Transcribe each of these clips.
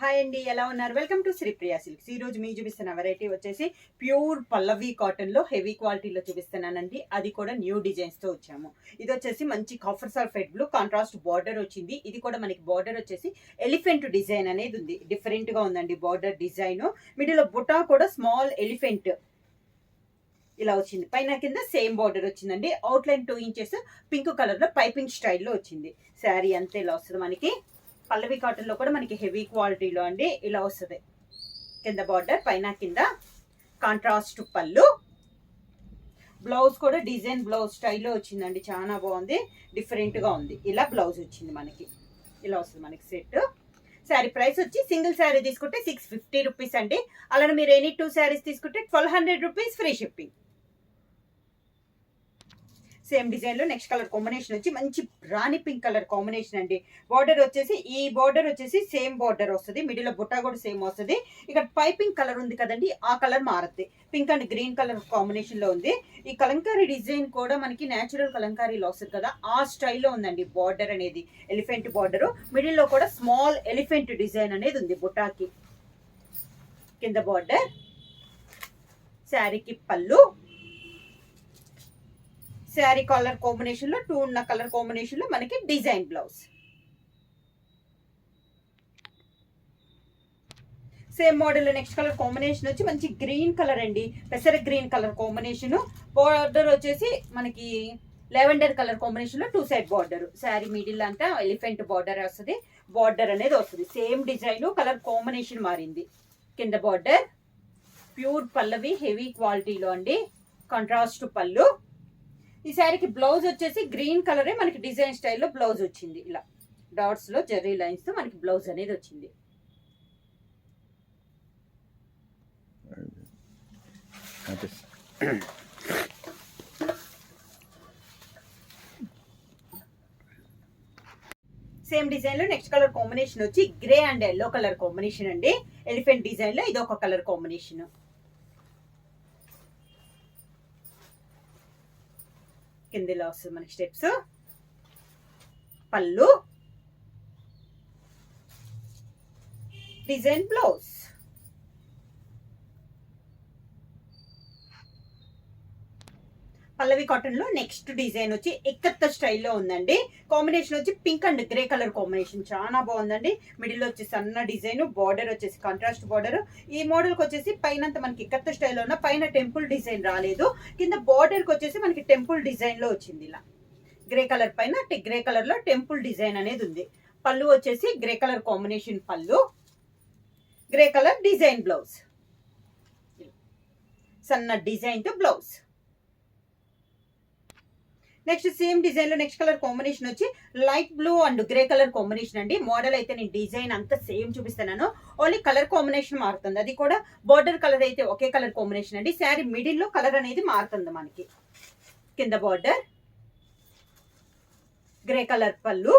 Hi అండి, ఎలా ఉన్నారు? Welcome to Sripriya silks. ఈ రోజు మీకు చూపిస్తున్న వెరైటీ వచ్చేసి ప్యూర్ పల్లవి కాటన్ లో హెవీ క్వాలిటీలో చూపిస్తున్నానండి. అది కూడా న్యూ డిజైన్స్ తో వచ్చాము. ఇది వచ్చేసి మంచి copper sulphate blue contrast border వచ్చింది. ఇది కూడా మనకి బార్డర్ వచ్చేసి ఎలిఫెంట్ డిజైన్ అనేది ఉంది. డిఫరెంట్ గా ఉందండి బార్డర్ డిజైన్. మిడిల్ లో బుటా కూడా స్మాల్ ఎలిఫెంట్ ఇలా వచ్చింది. పైన కింద సేమ్ బార్డర్ వచ్చిందండి. అవుట్లైన్ 2 ఇంచెస్ పింక్ కలర్ లో పైపింగ్ స్టైల్లో వచ్చింది. శారీ అంతే ఇలా వస్తుంది మనకి. పల్లవి కాటన్ లో కూడా మనకి హెవీ క్వాలిటీలో అండి ఇలా వస్తుంది. కింద బార్డర్ పైన కింద కాంట్రాస్ట్ పళ్ళు. బ్లౌజ్ కూడా డిజైన్ బ్లౌజ్ స్టైల్లో వచ్చిందండి. చాలా బాగుంది, డిఫరెంట్ గా ఉంది. ఇలా బ్లౌజ్ వచ్చింది మనకి. ఇలా వస్తుంది మనకి సెట్. శారీ ప్రైస్ వచ్చి సింగిల్ శారీ తీసుకుంటే 650 రూపీస్ అండి. అలానే మీరు ఎనీ 2 శారీస్ తీసుకుంటే 1200 rupees free shipping. Same design లో నెక్స్ట్ కలర్ కాంబినేషన్ వచ్చి మంచి రాణి పింక్ కలర్ కాంబినేషన్ అండి. బార్డర్ వచ్చేసి ఈ బార్డర్ వచ్చేసి సేమ్ బార్డర్ వస్తుంది. మిడిల్ లో బుట్టా కూడా సేమ్ వస్తుంది. ఇక్కడ పైపింగ్ కలర్ ఉంది కదండి, ఆ కలర్ మారుద్ది. Pink and green colour combination లో ఉంది. ఈ కలంకారీ డిజైన్ కూడా మనకి నేచురల్ కలంకారీలో వస్తుంది కదా, ఆ స్టైల్లో ఉందండి బార్డర్ అనేది. ఎలిఫెంట్ బార్డర్, మిడిల్ లో కూడా స్మాల్ ఎలిఫెంట్ డిజైన్ అనేది ఉంది బుటాకి. కింద బార్డర్, శారీకి పళ్ళు, శారీ కలర్ కాంబినేషన్ లో 2 ఉన్న కలర్ కాంబినేషన్ లో మనకి design blouse. Same model next colour combination వచ్చి మంచి గ్రీన్ కలర్ అండి. పెసర గ్రీన్ కలర్ కాంబినేషన్. బార్డర్ వచ్చేసి మనకి లెవెండర్ కలర్ కాంబినేషన్ లో 2 సైడ్ బార్డర్. శారీ మిడిల్ అంతా ఎలిఫెంట్ బార్డర్ వస్తుంది. బార్డర్ అనేది వస్తుంది. సేమ్ డిజైన్, కలర్ కాంబినేషన్ మారింది. కింద బార్డర్ ప్యూర్ పల్లవి హెవీ క్వాలిటీలో అండి. కాంట్రాస్ట్ పళ్ళు. ఈ శారీకి బ్లౌజ్ వచ్చేసి గ్రీన్ కలరే మనకి డిజైన్ స్టైల్లో బ్లౌజ్ వచ్చింది. ఇలా డాట్స్ లో జెర్రీ లైన్స్ తో మనకి బ్లౌజ్ అనేది వచ్చింది. సేమ్ డిజైన్ లో నెక్స్ట్ కలర్ కాంబినేషన్ వచ్చి grey and yellow colour combination అండి. ఎలిఫెంట్ డిజైన్ లో ఇది ఒక కలర్ కాంబినేషన్. కిందలో వస్తుంది మనకి స్టెప్స్. పళ్ళు, డిజైన్ బ్లౌజ్. పల్లవి కాటన్ లో నెక్స్ట్ డిజైన్ వచ్చి ఎక్కత్త స్టైల్లో ఉందండి. కాంబినేషన్ వచ్చి pink and grey colour combination చాలా బాగుందండి. మిడిల్ వచ్చి సన్న డిజైన్, బార్డర్ వచ్చేసి కాంట్రాస్ట్ బార్డర్. ఈ మోడల్ కి వచ్చేసి పైన మనకి ఎక్కత్త స్టైల్లో ఉన్న, పైన టెంపుల్ డిజైన్ రాలేదు. కింద బార్డర్ కి వచ్చేసి మనకి టెంపుల్ డిజైన్ లో వచ్చింది. ఇలా గ్రే కలర్ పైన గ్రే కలర్ లో టెంపుల్ డిజైన్ అనేది ఉంది. పళ్ళు వచ్చేసి గ్రే కలర్ కాంబినేషన్ పళ్ళు, గ్రే కలర్ డిజైన్ బ్లౌజ్. సన్న డిజైన్ తో బ్లౌజ్. నెక్స్ట్ సేమ్ డిజైన్ లో నెక్స్ట్ కలర్ కాంబినేషన్ వచ్చి light blue and grey colour combination అండి. మోడల్ అయితే నేను డిజైన్ అంతా సేమ్ చూపిస్తున్నాను, ఓన్లీ కలర్ కాంబినేషన్ మారుతుంది. అది కూడా బార్డర్ కలర్ అయితే ఒకే కలర్ కాంబినేషన్ అండి. శారీ మిడిల్ లో కలర్ అనేది మారుతుంది మనకి. కింద బార్డర్, గ్రే కలర్ పళ్ళు,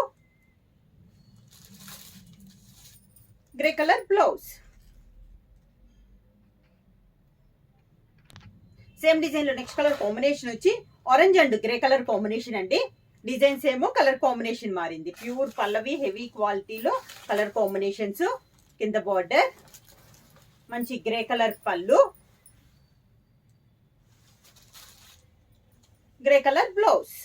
grey colour blouse. Same design లో నెక్స్ట్ కలర్ కాంబినేషన్ వచ్చి orange and grey colour combination అండి. డిజైన్స్ ఏమో కలర్ కాంబినేషన్ మారింది. ప్యూర్ పల్లవి హెవీ క్వాలిటీలో కలర్ కాంబినేషన్స్. కింద బార్డర్, మంచి గ్రే కలర్ పళ్ళు, grey colour blouse.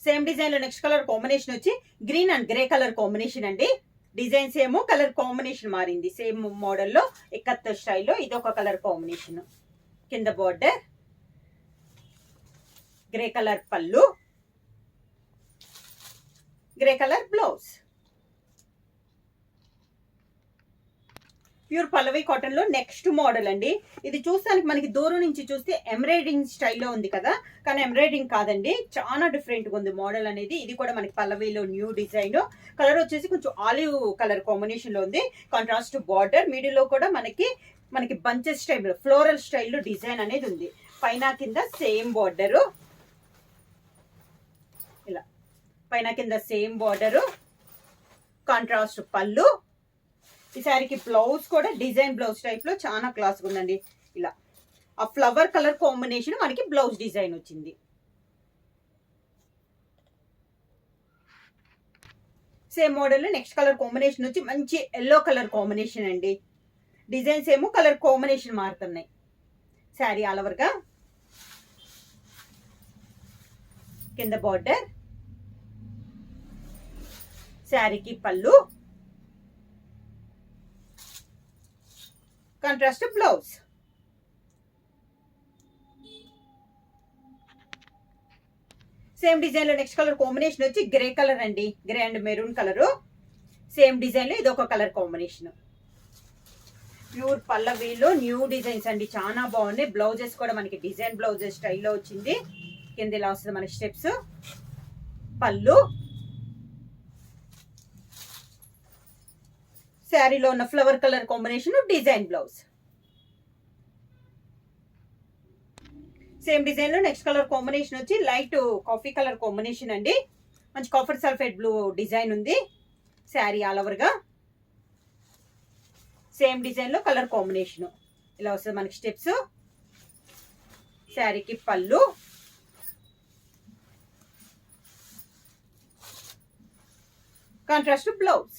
Same design లో నెక్స్ట్ కలర్ కాంబినేషన్ వచ్చి green and grey colour combination అండి. డిజైన్స్ ఏమో కలర్ కాంబినేషన్ మారింది. సేమ్ మోడల్లో ఎక్కత్త స్టైల్లో ఇదొక కలర్ కాంబినేషన్. కింద బార్డర్, గ్రే కలర్ పళ్ళు, గ్రే కలర్ బ్లౌజ్. ప్యూర్ పల్లవి కాటన్ లో నెక్స్ట్ మోడల్ అండి. ఇది చూస్తానికి మనకి దూరం నుంచి చూస్తే ఎంబ్రాయిడింగ్ స్టైల్లో ఉంది కదా, కానీ ఎంబ్రాయిడింగ్ కాదండి, చాలా డిఫరెంట్ గా ఉంది మోడల్ అనేది. ఇది కూడా మనకి పల్లవిలో న్యూ డిజైన్. కలర్ వచ్చేసి కొంచెం ఆలివ్ కలర్ కాంబినేషన్ లో ఉంది. కాంట్రాస్ట్ బార్డర్, మిడిల్ లో కూడా మనకి బంచెస్ స్టైల్ ఫ్లోరల్ స్టైల్లో డిజైన్ అనేది ఉంది. పైన కింద సేమ్ బార్డర్, ఇలా పైన కింద సేమ్ బార్డర్, కాంట్రాస్ట్ పళ్ళు. ఈ శారీకి బ్లౌజ్ కూడా డిజైన్ బ్లౌజ్ టైప్ లో చాలా క్లాస్ ఉందండి. ఇలా ఆ ఫ్లవర్ కలర్ కాంబినేషన్ మనకి బ్లౌజ్ డిజైన్ వచ్చింది. Same model next colour combination వచ్చి మంచి ఎల్లో కలర్ కాంబినేషన్ అండి. డిజైన్స్ ఏమో కలర్ కాంబినేషన్ మారుతున్నాయి. శారీ ఆల్ ఓవర్ గా కింద బార్డర్, శారీకి పళ్ళు, కాంట్రాస్ట్ బ్లౌజ్. సేమ్ డిజైన్ లో నెక్స్ట్ కలర్ కాంబినేషన్ వచ్చి గ్రే కలర్ అండి. Grey and maroon colour. Same design లో ఇది ఒక కలర్ కాంబినేషన్. ప్యూర్ పల్లవీలో న్యూ డిజైన్స్ అండి, చాలా బాగున్నాయి. బ్లౌజెస్ కూడా మనకి డిజైన్ బ్లౌజెస్ స్టైల్లో వచ్చింది. కింద ఇలా వస్తుంది మనకి స్టెప్స్, పళ్ళు, శారీలో ఉన్న flower colour combination, design blouse. Same design లో నెక్స్ట్ కలర్ కాంబినేషన్ వచ్చి లైట్ కాఫీ కలర్ కాంబినేషన్ అండి. మంచి కాఫర్ సల్ఫేట్ బ్లూ డిజైన్ ఉంది. శారీ ఆల్ ఓవర్ గా సేమ్ డిజైన్ లో కలర్ కాంబినేషన్ ఇలా వస్తుంది మనకి స్టెప్స్, శారీకి పళ్ళు, కాంట్రాస్ట్ బ్లౌజ్.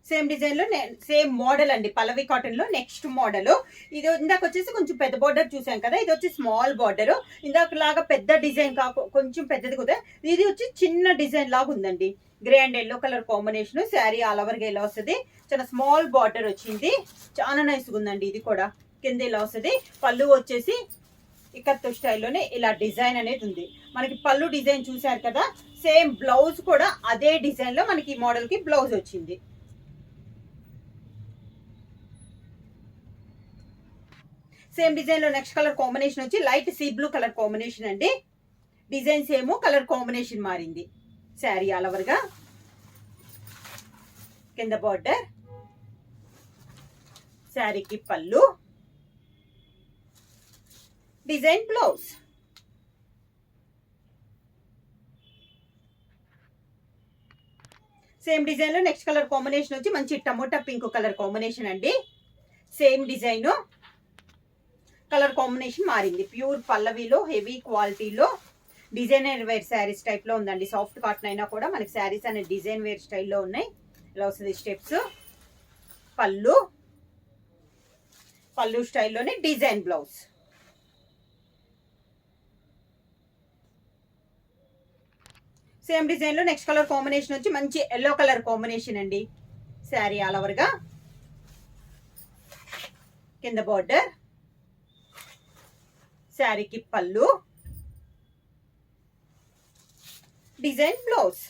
సేమ్ డిజైన్ లో సేమ్ మోడల్ అండి, పల్లవి కాటన్ లో నెక్స్ట్ మోడల్. ఇది ఇందాక వచ్చేసి కొంచెం పెద్ద బార్డర్ చూసాం కదా, ఇది వచ్చి స్మాల్ బార్డర్. ఇందాక లాగా పెద్ద డిజైన్ కొంచెం పెద్దది కూడా, ఇది వచ్చి చిన్న డిజైన్ లాగా ఉందండి. Grey and yellow colour combination. Sari all over గా ఇలా వస్తుంది. చాలా స్మాల్ బార్డర్ వచ్చింది, చాలా నైస్ గా ఉందండి. ఇది కూడా కింద ఇలా వస్తుంది. పళ్ళు వచ్చేసి ఇకత్తు స్టైల్లోనే ఇలా డిజైన్ అనేది ఉంది. మనకి పళ్ళు డిజైన్ చూసారు కదా, సేమ్ బ్లౌజ్ కూడా అదే డిజైన్ లో మనకి ఈ మోడల్ కి బ్లౌజ్ వచ్చింది. సేమ్ డిజైన్ లో నెక్స్ట్ కలర్ కాంబినేషన్ వచ్చి light sea blue colour combination అండి. డిజైన్స్ ఏమో కలర్ కాంబినేషన్ మారింది. శారీ ఆల్ ఓవర్ గా కింద బార్డర్, శారీకి పళ్ళు, డిజైన్ బ్లౌజ్. సేమ్ డిజైన్ లో నెక్స్ట్ కలర్ కాంబినేషన్ వచ్చి మంచి టమోటా పింక్ కలర్ కాంబినేషన్ అండి. సేమ్ డిజైన్, కలర్ కాంబినేషన్ మారింది. ప్యూర్ పల్లవిలో హెవీ క్వాలిటీలో డిజైనర్ వేర్ శారీస్ టైప్ లో ఉందండి. సాఫ్ట్ కాటన్ అయినా కూడా మనకి శారీస్ అనే డిజైన్ వేర్ స్టైల్లో ఉన్నాయి. ఇలా వస్తుంది స్టెప్స్, పళ్ళు, పళ్ళు స్టైల్లోనే డిజైన్ బ్లౌజ్. సేమ్ డిజైన్ లో నెక్స్ట్ కలర్ కాంబినేషన్ వచ్చి మంచి ఎల్లో కలర్ కాంబినేషన్ అండి. శారీ ఆల్ ఓవర్ గా కింద బార్డర్, శారీకి పళ్ళు, డిజైన్ బ్లౌజ్.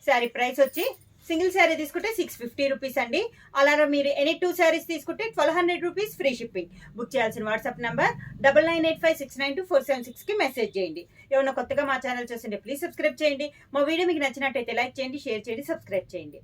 శారీ ప్రైస్ వచ్చి సింగిల్ శారీ తీసుకుంటే 650 రూపీస్ అండి. అలాగే మీరు ఎనీ 2 శారీస్ తీసుకుంటే 1200 రూపీస్ ఫ్రీ షిప్పింగ్. బుక్ చేయాల్సిన వాట్సాప్ నంబర్ 9985692476 కి మెసేజ్ చేయండి. ఏమన్నా కొత్తగా మా ఛానల్ చూస్తుంటే ప్లీజ్ సబ్స్క్రైబ్ చేయండి. మా వీడియో మీకు నచ్చినట్టయితే లైక్ చేయండి, షేర్ చేయండి, సబ్స్క్రైబ్ చేయండి.